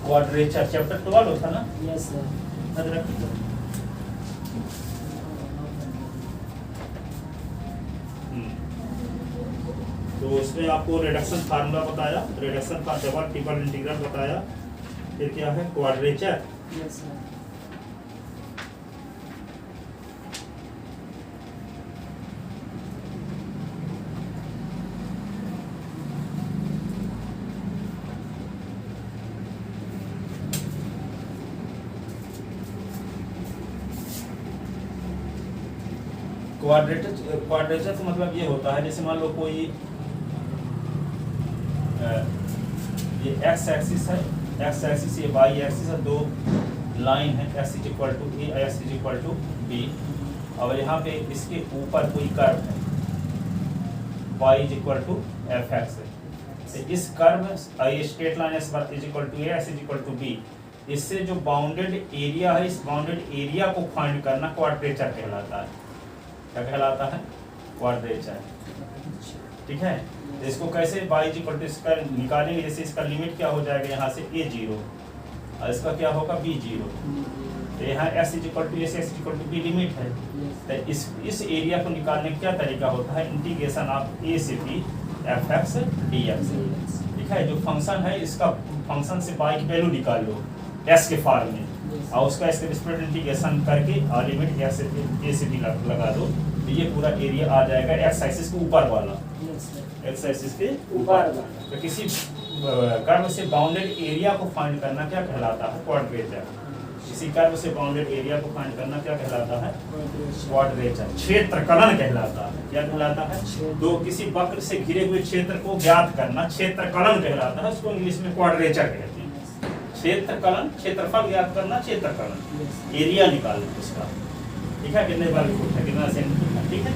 Quadrature chapter 12 था ना। Yes sir. तो उसमें आपको रिडक्शन फार्मूला बताया, रिडक्शन का डबल ट्रिपल इंटीग्रल बताया, फिर क्या है क्वाड्रेचर। Yes sir. क्वाड्रेचर का मतलब ये होता है, जैसे मान लो कोई ये एक्स एक्सिस है, एक्स एक्सिस ये वाई एक्सिस है, दो लाइन है, X is equal to A, X is equal to B, और यहाँ पे इसके ऊपर कोई कर्व है, Y is equal to F X है। तो इस कर्व ये straight line X is equal to A, X is equal to B, इससे जो बाउंडेड एरिया है, इस बाउंडेड एरिया को फाइंड करना क्वाड्रेचर कहलाता है। क्या कहलाता है? क्वाड्रेचर। ठीक है, तो इसको कैसे वाई इक्वल टू इसका निकालेंगे, जैसे इसका लिमिट क्या हो जाएगा यहाँ से a 0 और इसका क्या होगा b 0, तो यहाँ x equal to x equal to b limit है। तो इस एरिया को निकालने का क्या तरीका होता है, इंटीग्रेशन ऑफ a से b F X D X. ठीक है, जो फंक्शन है इसका फंक्शन से y की वैल्यू निकाल लो s के फॉर्म में, और उसका इसके रिस्पेक्ट इंटीग्रेशन करके और लिमिट a से b लगा दो, तो ये पूरा एरिया आ जाएगा एक्स एक्सिस के ऊपर वाला, एक्स एक्सिस के ऊपर। तो किसी कर्व से बाउंडेड एरिया को फाइंड करना क्या कहलाता है? क्वाड्रेचर। किसी कर्व से बाउंडेड एरिया को फाइंड करना क्या कहलाता है? क्वाड्रेचर। क्षेत्रकलन कहलाता है। क्या कहलाता है? दो किसी वक्र से घिरे हुए क्षेत्र को ज्ञात करना क्षेत्रकलन कहलाता है, उसको इंग्लिश में क्वाड्रेचर कहते हैं। क्षेत्रकलन, क्षेत्रफल ज्ञात करना क्षेत्रकलन, एरिया निकालना उसका। ठीक है, कितने बार फुट है, कितना सेंटीमीटर। ठीक है,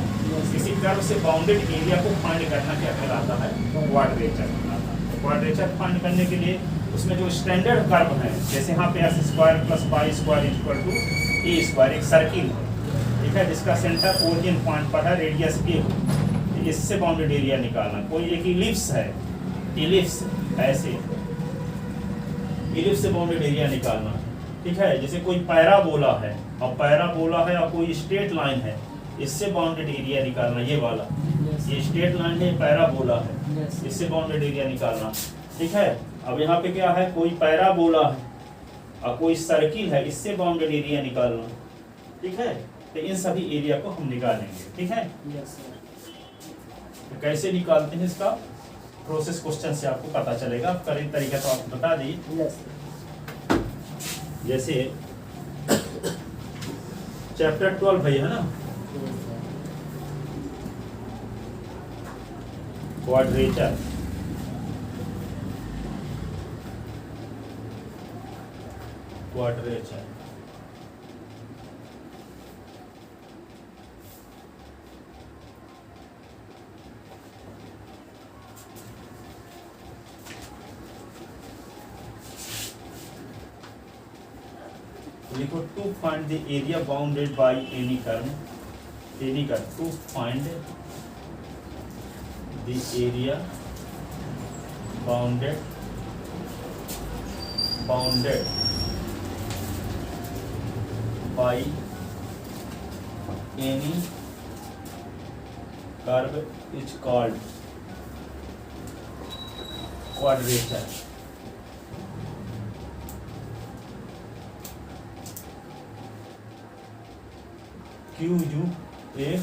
किसी कर्व से बाउंडेड एरिया को फाइंड करना क्या कहलाता है? क्वाड्रेचर कहलाता है। क्वाड्रेचर फाइंड करने के लिए उसमें जो स्टैंडर्ड कर्व है, जैसे यहाँ पे X square plus Y square equal to A square, एक सर्किल है, ठीक है, जिसका सेंटर ओरिजिन पॉइंट पर है, रेडियस ए हो, इससे बाउंडेड एरिया निकालना। कोई एक इलिप्स है, इलिप्स ऐसे इलिप्स से बाउंडेड एरिया निकालना। ठीक है, जैसे कोई पैराबोला है, और पैराबोला है और कोई स्ट्रेट लाइन है, इससे बाउंडेड एरिया निकालना। ये वाला ये स्ट्रेट लाइन है, पैराबोला है, इससे बाउंडेड एरिया निकालना। ठीक है, अब यहाँ पे क्या है, कोई पैराबोला है और कोई सर्किल है, इससे बाउंडेड एरिया निकालना। ठीक है, तो इन सभी एरिया को हम निकालेंगे। ठीक है, तो कैसे निकालते हैं इसका प्रोसेस क्वेश्चन से आपको पता चलेगा। करीब तरीका तो आपको बता दी। जैसे चैप्टर 12 भाई है ना, क्वाड्रेचर। क्वाड्रेचर लिखो, to find the area bounded by any curve, to find the area bounded by any curve is called quadrature. QUADR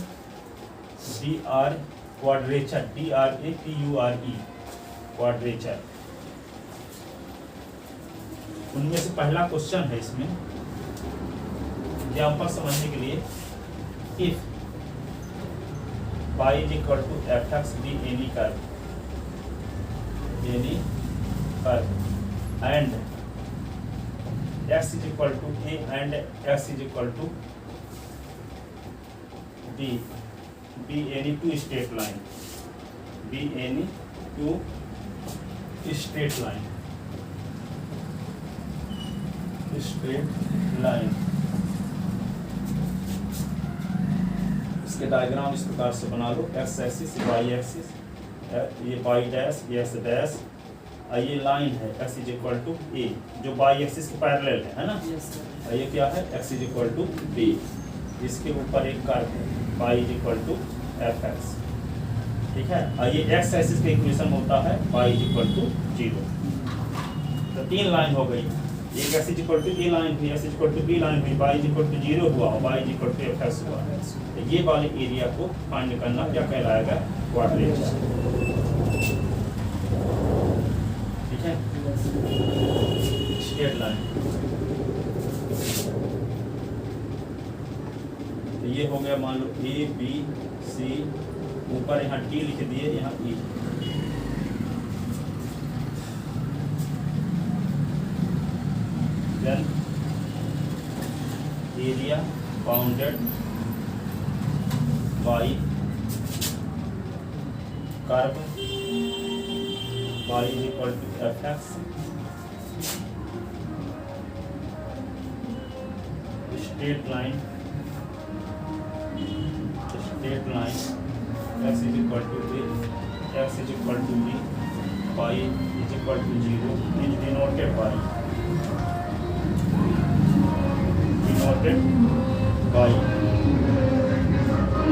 quadrature, DRATURE quadrature. उनमें से पहला क्वेश्चन है इसमें एग्जाम्पल समझने के लिए, if y is equal to fx be any curve and x is equal to a and x is equal to be any two straight line, be any two straight line, इसके diagram इस प्रकार से बना लो। X axis, Y axis, ये Y dash, ये x dash, ये line है x is equal to ए जो बाई एक्सिस के पैरेलल है ना। ये क्या है x is equal to B, इसके ऊपर एक कर्व है y is equal to F X, ठीक है। ये x एक्सिस का इक्वेशन होता है y इज इक्वल टू 0। तो 3 लाइन हो गई, एक x is equal to A line हुई, x is equal to B line हुई, y इज इक्वल टू 0 हुआ, y is equal to F X हुआ। तो ये वाले एरिया को फाइंड करना क्या कहलाएगा, क्वाड्रेचर, ठीक है। स्ट्रेट लाइन, तो ये हो गया मान लो ए बी सी, ऊपर यहाँ टी लिख दिए, यहाँ E. Then area bounded by curve y is equal to fx, straight line x is equal to a, x is equal to b, y is equal to 0 is denoted by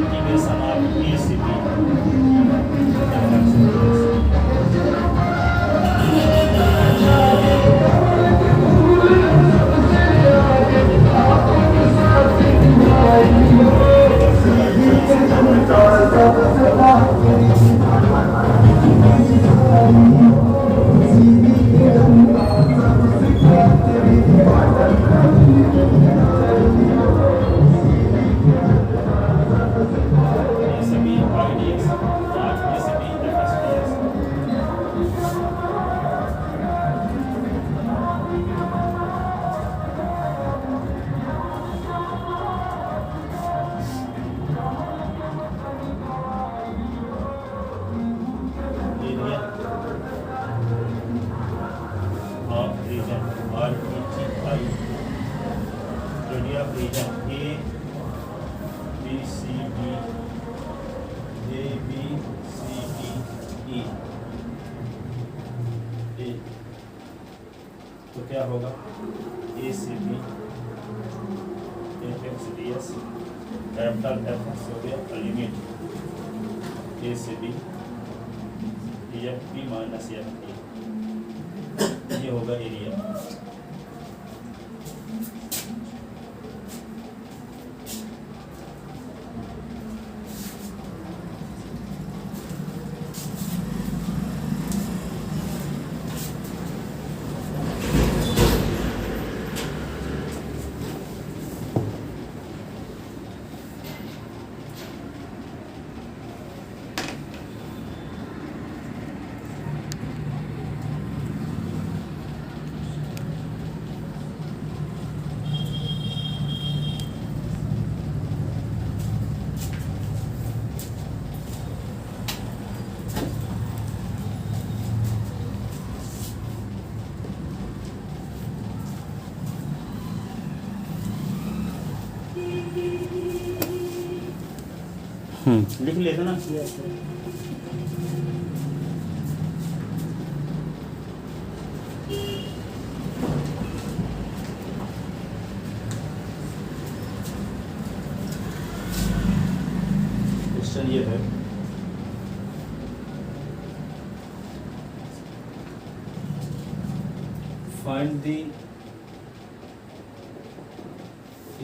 integration of a से b तो क्या होगा A से B F X D S, capital F X हो गया, limit A से B F P minus F P, ये होगा एरिया। लिख लेते ना। क्वेश्चन ये है, find the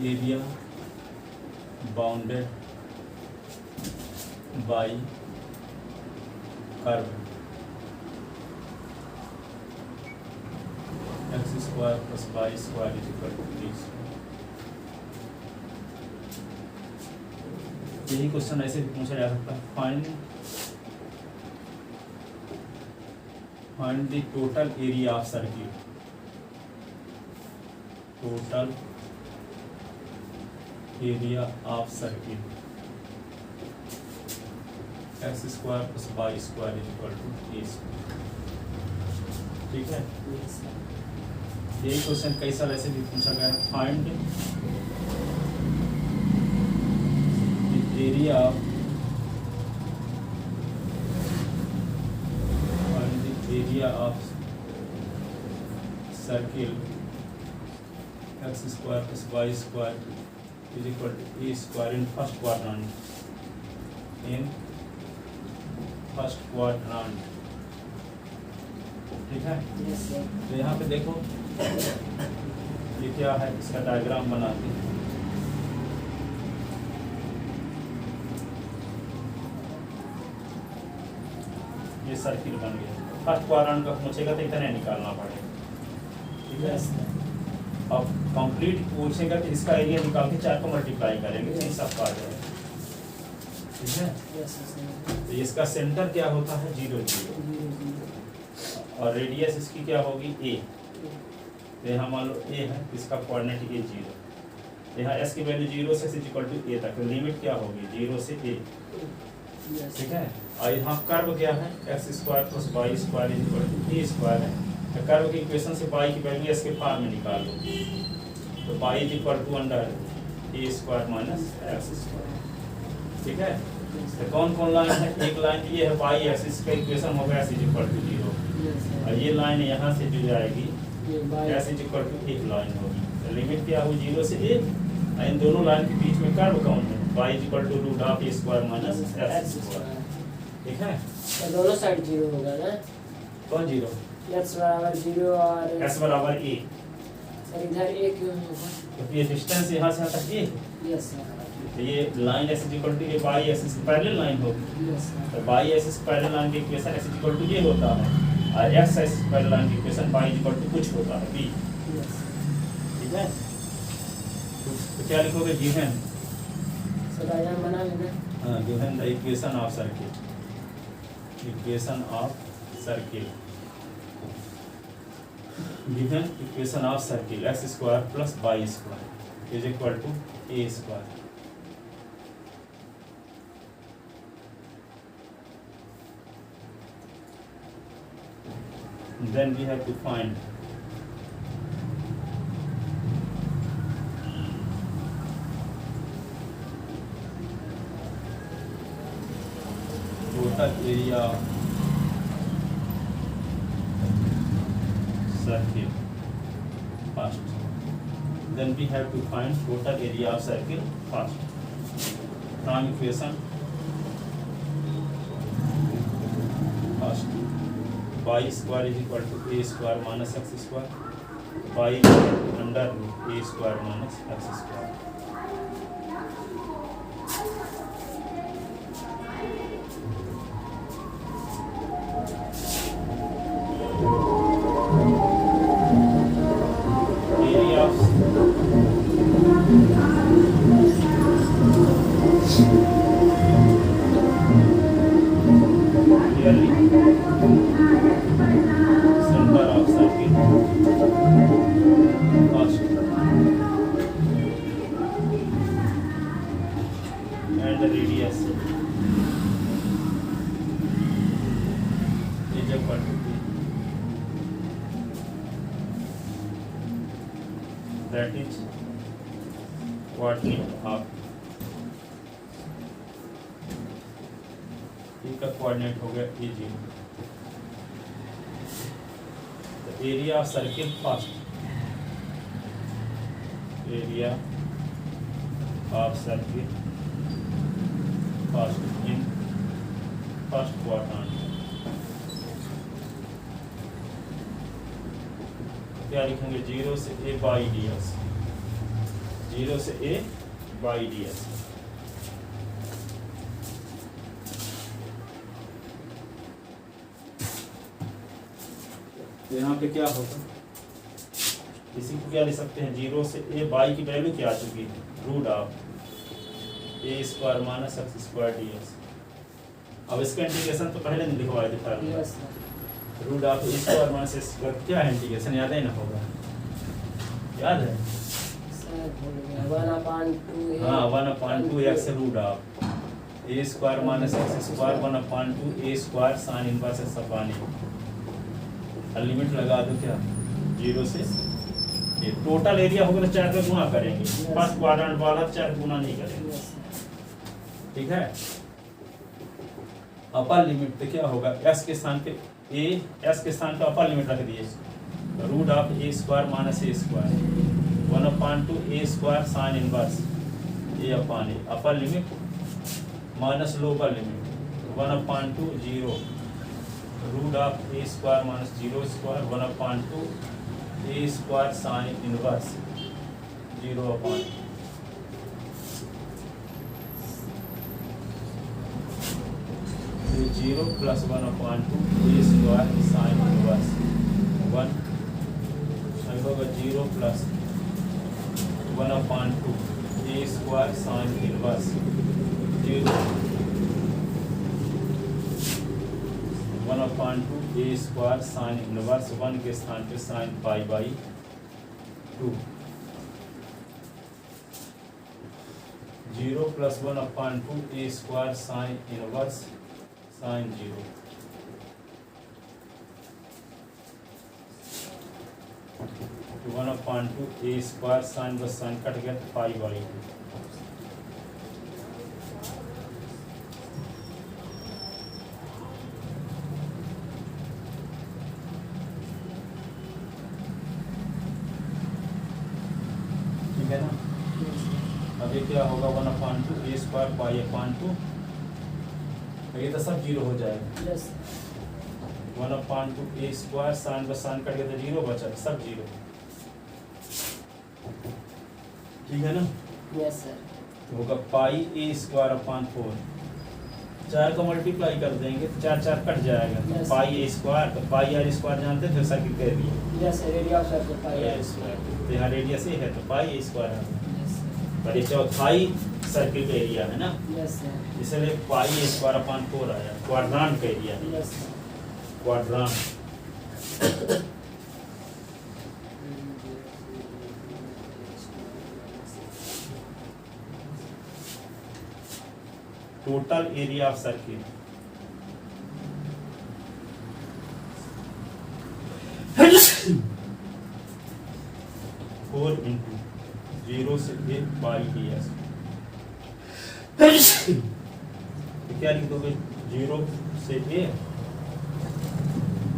area bounded by curve x square plus y square is equal to 3। यही क्वेश्चन ऐसे भी पूछा जा सकता है, find the total area of circle, total area of circle X square plus Y square is equal to A square, ठीक है। यही क्वेश्चन कई साल ऐसे भी पूछा गया है, find area of circle X square plus Y square is equal to A square in first quadrant, in first quadrant. ठीक है, तो यहाँ पे देखो ये क्या है, इसका डायग्राम बनाते हैं। ये सर्किल बन गया, फर्स्ट क्वाड्रेंट का पूछेगा तो इतना निकालना पड़ेगा। ठीक है, अब कंप्लीट पूछेगा तो इसका एरिया निकाल के 4 को मल्टीप्लाई करेंगे तो सब आ जाएगा। ठीक है, तो इसका सेंटर क्या होता है 0 0 और रेडियस इसकी क्या होगी a। तो यहाँ मान लो a है, इसका कोऑर्डिनेट a 0, यहाँ s की वैल्यू 0 से इक्वल टू a तक, तो लिमिट क्या होगी 0 से a। ठीक है, और यहाँ कर्व क्या है X square plus Y square equal to A square है। तो कर्व की इक्वेशन से y की वैल्यू s के फॉर्म में निकाल लो, तो y is equal to under A square minus x square. ठीक है, तो कौन कौन लाइन है, एक लाइन ये है y एक्सिस का इक्वेशन होगा s इज इक्वल टू 0, और ये लाइन यहाँ से जो जाएगी s इज इक्वल टू एक लाइन होगी। तो लिमिट क्या हुई 0 से a, इन दोनों लाइन के बीच में कर्व कौन है y is equal to root of A square minus x square. ठीक है, तो दोनों साइड 0 होगा ना, कौन 0, x बराबर 0 और s बराबर a, सर इधर a क्यों होगा, तो ये डिस्टेंस यहाँ से यहाँ तक a, यस सर, तो ये line s is equal to ये y एक्सिस की पैरेलल लाइन होगी। यस सर, तो y एक्सिस पैरेलल लाइन की equation s is equal to ये होता है, और x एक्सिस पैरेलल लाइन की equation y is equal to कुछ होता है b। यस ठीक है, तो क्या लिखोगे गिवन, सर डायग्राम बना लेना। हाँ given the equation of circle, equation of circle, given equation of circle X square plus Y square is equal to A square. Then we have to find total area circle first. Then we have to find total area of circle first. From equation first, y square is equal to a square minus x square, y under a square minus x square. Area of clearly center of circle first and the radius is equal to b, that is coordinate of e का coordinate हो गया e 0। Area of circle first, area of circle first in first quadrant, क्या लिखेंगे 0 से a by D S, 0 से a by D S. तो यहाँ पे क्या होगा, इसी को क्या ले सकते हैं 0 से a, बाई की वैल्यू क्या आ चुकी है root of A square minus x square D S. अब इसका इंटीग्रेशन तो पहले नहीं लिखवाए थे formula, yes sir, root of A square minus x square, क्या है इंटीग्रेशन याद है ना, होगा याद है, सर भूल गया 1/2 हाँ 1/2 x root of A square minus x square 1/2 A square sine inverse x upon A. Limit लगा दो क्या 0 से ये टोटल एरिया होगा तो 4 का गुना करेंगे, फर्स्ट क्वाड्रेंट वाला 4 गुना नहीं करेंगे। ठीक है, अपर लिमिट तो क्या होगा s के स्थान पे a, s के स्थान पे अपर लिमिट रख दिए root of A square minus a square 1/2 A square sine inverse a upon a upper limit minus lower limit 1/2 0 root of A square minus 0 square 1/2 A square sine inverse 0 upon 0 plus 1/2 A square sine inverse 1 होगा 0 plus 1/2 ए square sine inverse 0 1/2 ए square sine inverse 1 के स्थान पे sine π/2 0 plus 1/2 ए square sine inverse sine 0 1/2 ए square sine बस sine cut गया तो π/2 ठीक है ना। अब ये क्या होगा 1/2 ए स्क्वायर π/2 ये तो सब 0 हो जाएगा। यस 1/2 ए स्क्वायर साइन बस साइन कट गया तो 0 बचा सब 0 ठीक है ना। यस सर तो होगा π/4 4 को मल्टीप्लाई कर देंगे तो 4 4 कट जाएगा Yes. π/2 तो πr² जानते थे सर्किल का area yes sir area of circle pi तो यहाँ रेडियस ये है तो π² यस पर ये चौथाई सर्किल का एरिया है ना यस सर इसलिए π² आया क्वाड्रांट का एरिया है yes quadrant total area of circle four into 0 से a बाई ds तो क्या लिख दोगे 0 से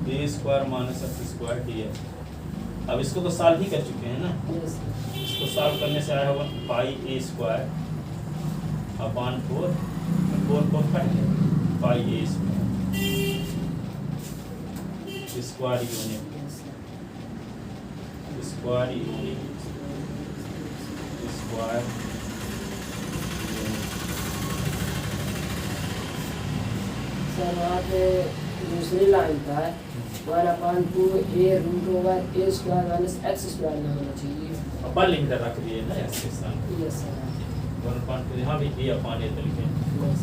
a square minus x² ds। अब इसको तो सॉल्व ही कर चुके हैं ना, यस इसको सॉल्व करने से आया होगा π/a² अपॉन 4 कट गया π/a² square unit square unit square sir वहाँ पे दूसरी लाइन था 1/2 a root over a square minus x² ना होना चाहिए। अपर लिमिट रख दिए ना x के साथ यस सर 1/2 यहाँ भी a अपॉन a लिखे यस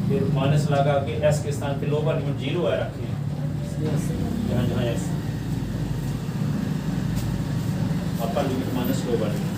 फिर माइनस लगा के s के स्थान पे लोअर लिमिट 0 है रखे यस जहाँ जहाँ s upper limit minus lower limit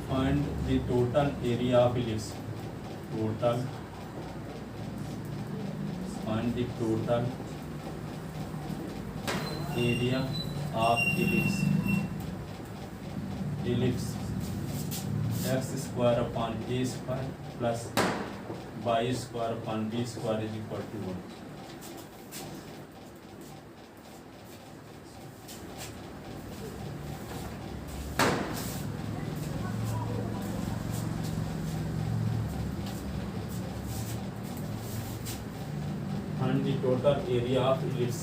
find the total area of ellipse find the total area of ellipse x² upon a² plus y² upon b² is equal to 1। find the total area of ellipse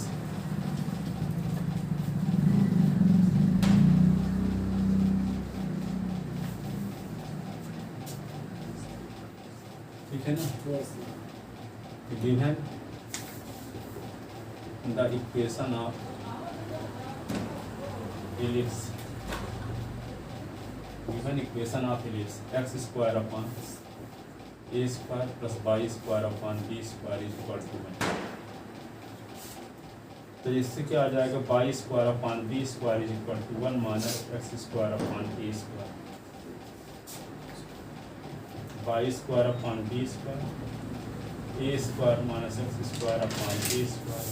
ठीक है ना। Yes given the equation of ellipse given equation of ellipse x square upon a square plus y square upon b square is equal to 1। तो इससे क्या आ जाएगा, y square upon b square is equal to 1 minus x square upon a square, y square upon b square, a square minus x square upon a square.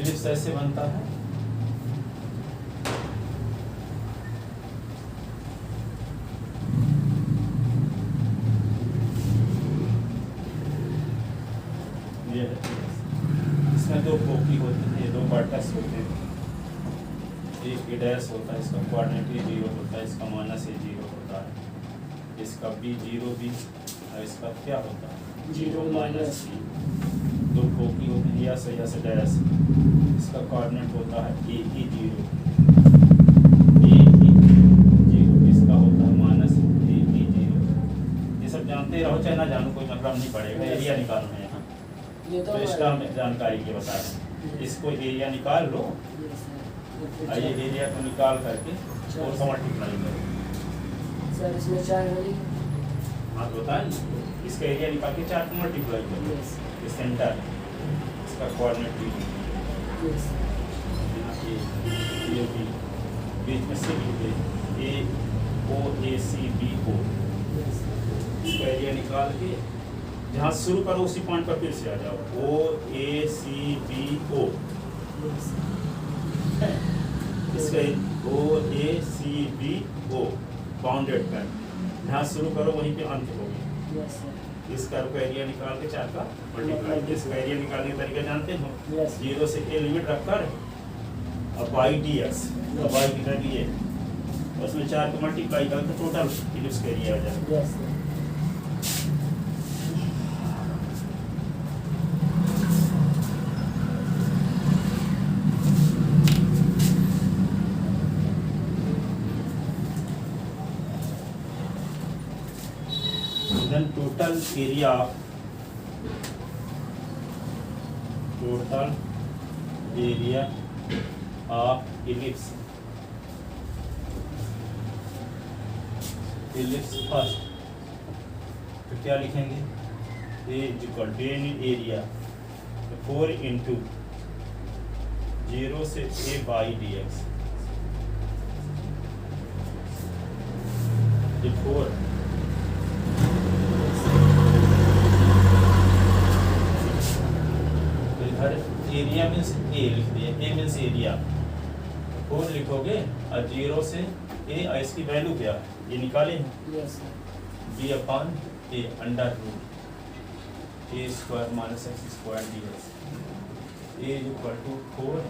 Ellipse ऐसे बनता है, ये है। इसमें दो फोकी होते हैं, ये दो वर्टेक्स होते हैं, एक डैश होता है, इसका कोऑर्डिनेट ए 0 होता है, इसका माइनस ए 0 होता है, इसका बी 0 बी और इसका क्या होता है 0 माइनस बी। दो फोकी होते हैं, या से डैश, इसका कोऑर्डिनेट होता है ए 0, इसका होता है माइनस ए 0। ये सब जानते रहो चाहे ना जानो, कोई मतलब नहीं पड़ेगा, एरिया निकालना है यहाँ, तो इसका जानकारी के बता रहे हैं। इसको एरिया निकाल लो, ये एरिया को निकाल करके और का मल्टीप्लाई करो सर। इसमें 4 वाली, हाँ बताएं, इसका एरिया निकाल के 4 को मल्टीप्लाई करो, ये सेंटर है, इसका कोऑर्डिनेट भी ये बी, बीच में सी लिख दे, ए ओ ए सी बी ओ, इसका एरिया निकाल के जहाँ शुरू करो उसी पॉइंट पर फिर से आ जाओ, ओ ए सी बी ओ, इसका ओ ए सी बी ओ बाउंडेड कर, जहाँ शुरू करो वहीं पे अंत होगी। इस कर्व का एरिया निकाल के 4 का मल्टीप्लाई, इसका एरिया निकालने का तरीका जानते हो, 0 से a लिमिट रखकर अब y dx, अब y की वैल्यू ये, उसमें 4 को मल्टीप्लाई करके टोटल इलिप्स का एरिया आ जाएगा। Then total area of ellipse first, तो क्या लिखेंगे, A equal to area 4 into 0 से a बाई dx, ये 4 एरिया मीन्स ए लिख दिया, ए मीन्स एरिया, 4 लिखोगे और 0 से ए, और इसकी वैल्यू क्या है ये निकाले हैं, b upon a under root a square minus x square D x, a equal to 4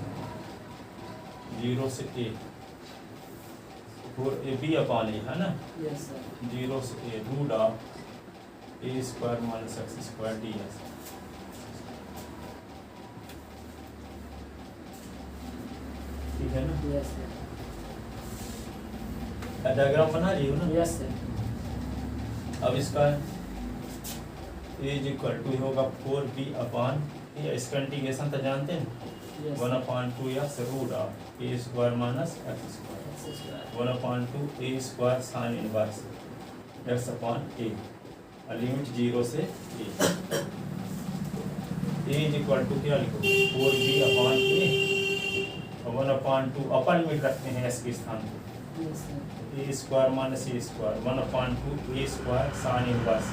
0 से ए, 4 ए बी अपॉन ए है ना, 0 से A root of A square minus x square D X. ठीक है ना, यस डायग्राम बना रही हो ना, यस अब इसका एज इक्वल टू होगा 4b अपॉन ए, इसका इंटीग्रेशन तो जानते हैं 1/2 x root of A square minus x square, 1/2 A square sine inverse x upon A, limit 0 से ए इज इक्वल टू क्या लिखो 4b upon a, 1/2 upper limit रखते हैं एस के स्थान पे, ए square minus a square, 1/2 A square sine inverse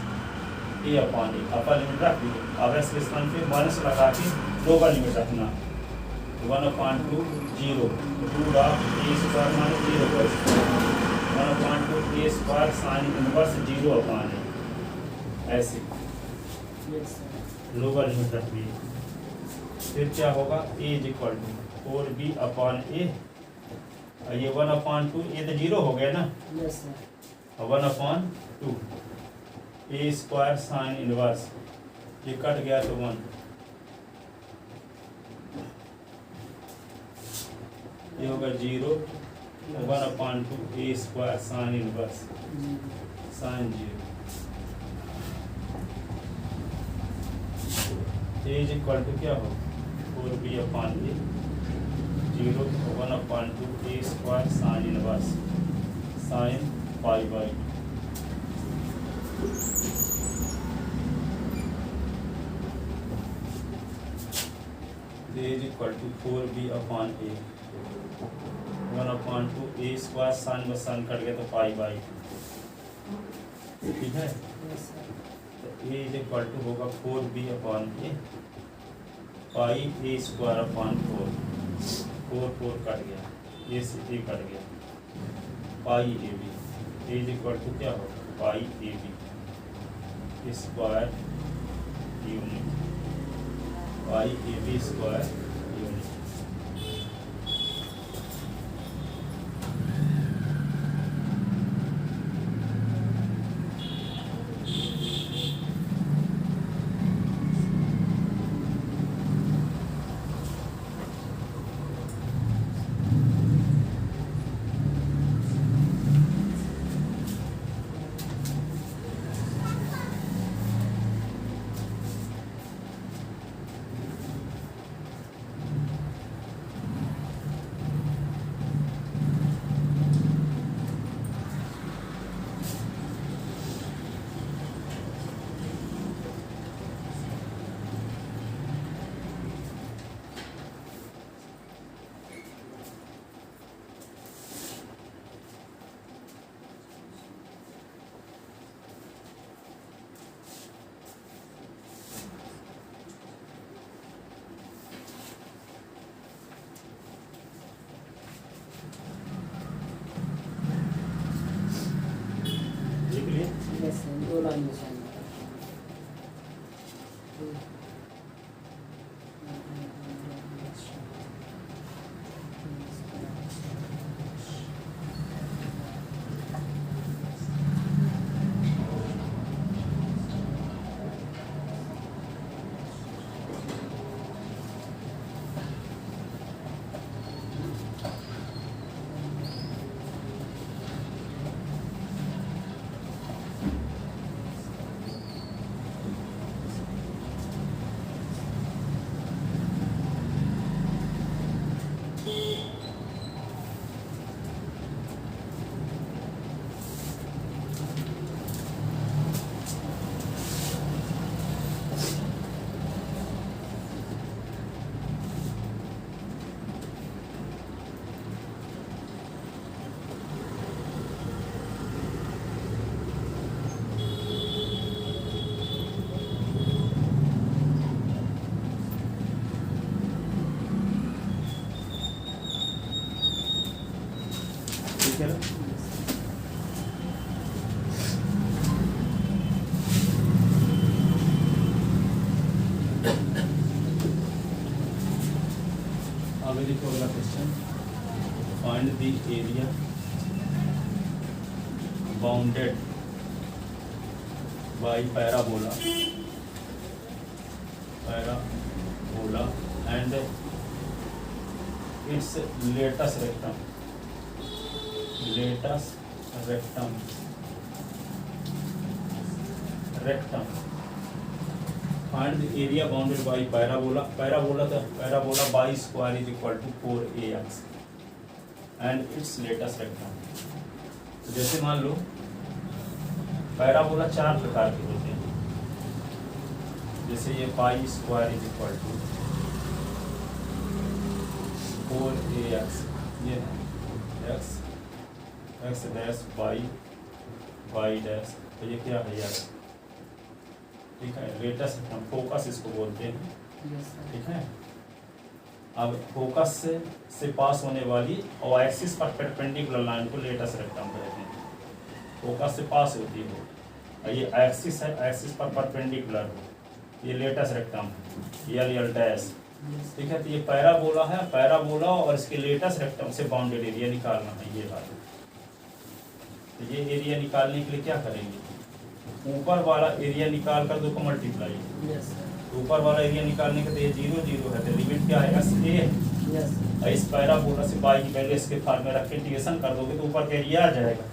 a upon a, upper limit रख दी। अब एस के स्थान पे माइनस लगा के लोअर लिमिट रखना, 1/2 0 root of A square minus 0 पर 1/2 ए square sine inverse 0 upon A, ऐसे लोअर लिमिट रख दी। फिर क्या होगा A is equal to 4b upon A, ये 1/2, ये तो जीरो हो गया ना, यस सर 1/2 ए स्क्वायर साइन इनवर्स, ये कट गया तो 1, ये होगा 0 1/2 ए square sine inverse sine 0, A is equal to क्या हो 4b upon a, 0 1/2 A square sine inverse sine pi by 2 is equal to 4b upon a, 1/2 A square sine बस sine cut गया तो पाई बाई, ठीक है। Yes sir तो ए is equal to होगा 4b upon A pi A square upon 4 cut गया, A से A cut गया, pi A B, A is equal to क्या होगा pi A B square unit, pi A B square unit. देख लिए yes sir 2 line में sine ठीक है ना। अब देखो अगला question, find the area bounded by parabola and it's latus rectum find the area bounded by parabola Y square is equal to 4ax and it's latus rectum. तो जैसे मान लो पैराबोला 4 प्रकार के होते हैं, जैसे ये pi square is equal to 4ax, ये x डैश y डैश, तो ये क्या है यार, ठीक है, लेटस हम फोकस इसको बोलते हैं, यस सर ठीक है। अब फोकस से पास होने वाली और एक्सिस पर परपेंडिकुलर लाइन को लेटस रेक्टम कहते हैं, फोकस से पास होती हो और ये एक्सिस है, एक्सिस पर परपेंडिकुलर हो, ये लेटस रेक्टम, यल डैश ठीक है। तो ये पैराबोला है, पैराबोला और इसके लेटेस्ट रेक्टम से बाउंडेड एरिया निकालना है ये वाला। तो ये एरिया निकालने के लिए क्या करेंगे, ऊपर वाला एरिया निकाल कर 2 को मल्टीप्लाई, ऊपर वाला एरिया निकालने के लिए 0 0 है, तो लिमिट क्या है, एस ए। इस पैराबोला से बाई की वैल्यू इसके फॉर्म में रख के इंटीग्रेशन कर दोगे तो ऊपर का एरिया आ जाएगा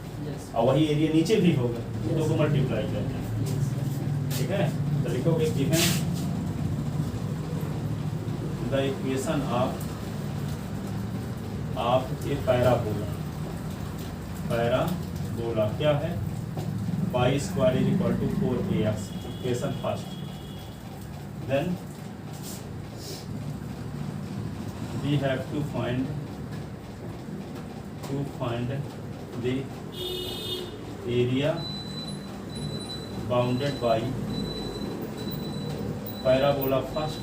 और वही एरिया नीचे भी होगा, 2 को मल्टीप्लाई करके। ठीक है, तो लिखोगे given the equation of a parabola, parabola क्या है, y square is equal to 4ax, equation first. Then we have to find the area bounded by parabola first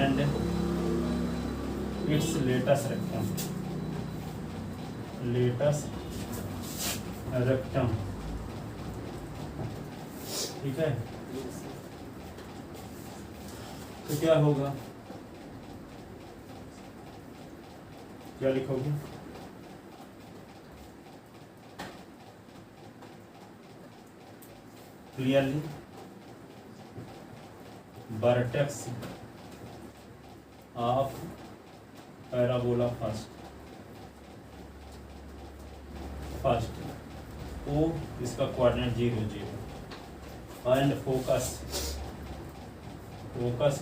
and its latest rectum। ठीक है, तो क्या होगा, क्या लिखोगे, clearly vertex of parabola first O, इसका कोऑर्डिनेट 0 0 एंड फोकस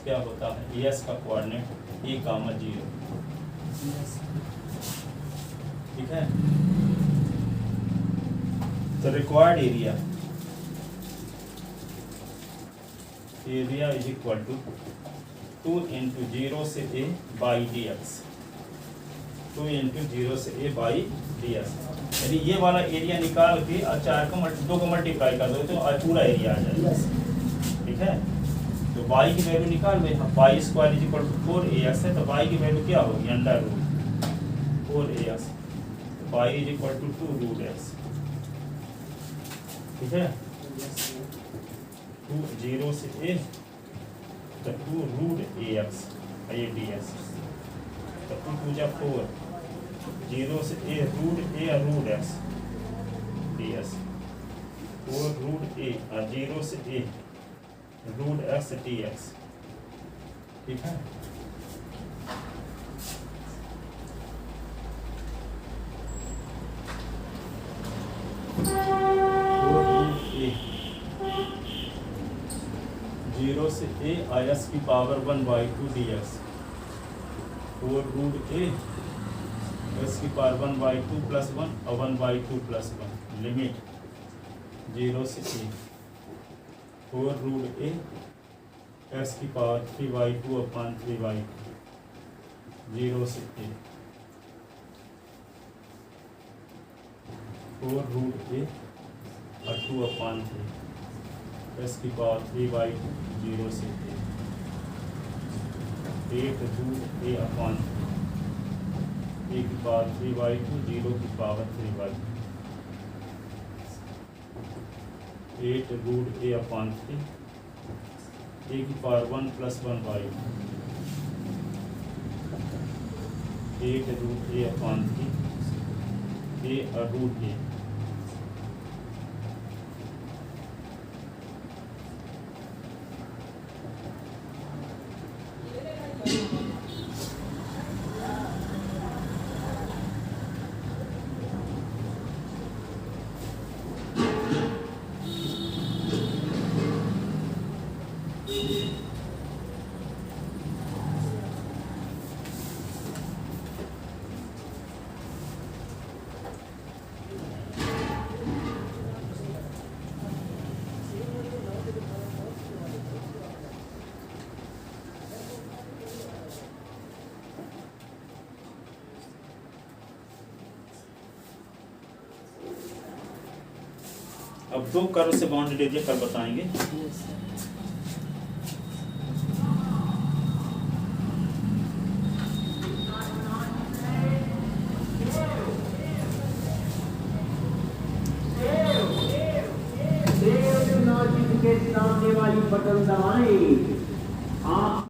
क्या होता है, एस का कोऑर्डिनेट ए कामा 0। ठीक है, तो required area is equal to 2 into 0 से a by d x, 2 into 0 से a बाई डी एक्स। यानी ये वाला एरिया निकाल के 2 को मल्टीप्लाई कर दो तो पूरा एरिया आ जाएगा। ठीक है, तो y की वैल्यू निकाल दो, यहाँ y square is equal to 4ax है, तो y की वैल्यू क्या होगी, अंडर रूट 4ax, तो y is equal to 2 root x। ठीक है, 2 0 से a तो 2 रूट ax ये ds, तो 2 2 जा 4, 0 से a root x ds, 4 root a और 0 से a root x t x. ठीक है, जीरो से ए आई एस की power 1/2 d x, 4 root a s की पावर 1/2 प्लस 1 और 1/2 प्लस 1, लिमिट 0 से ए 4 रूट ए एक्स की पावर 3/2 अपॉन 3/2, 0 से ए 4 रूट ए और 2 अपॉन 3 एक्स की पावर 3/2, 0 से ए 8 रूट ए अपॉन ए की पावर 3/2, 0 की पावर 3/2, 8 रूट ए अपॉन 3, ए की पावर 1 प्लस 1/2, 8 रूट ए अपॉन 3, ए और रूट ए। अब 2 कर्व से बाउंडेड एरिया कर बताएंगे। के सामने वाली बटन दबाएं। आप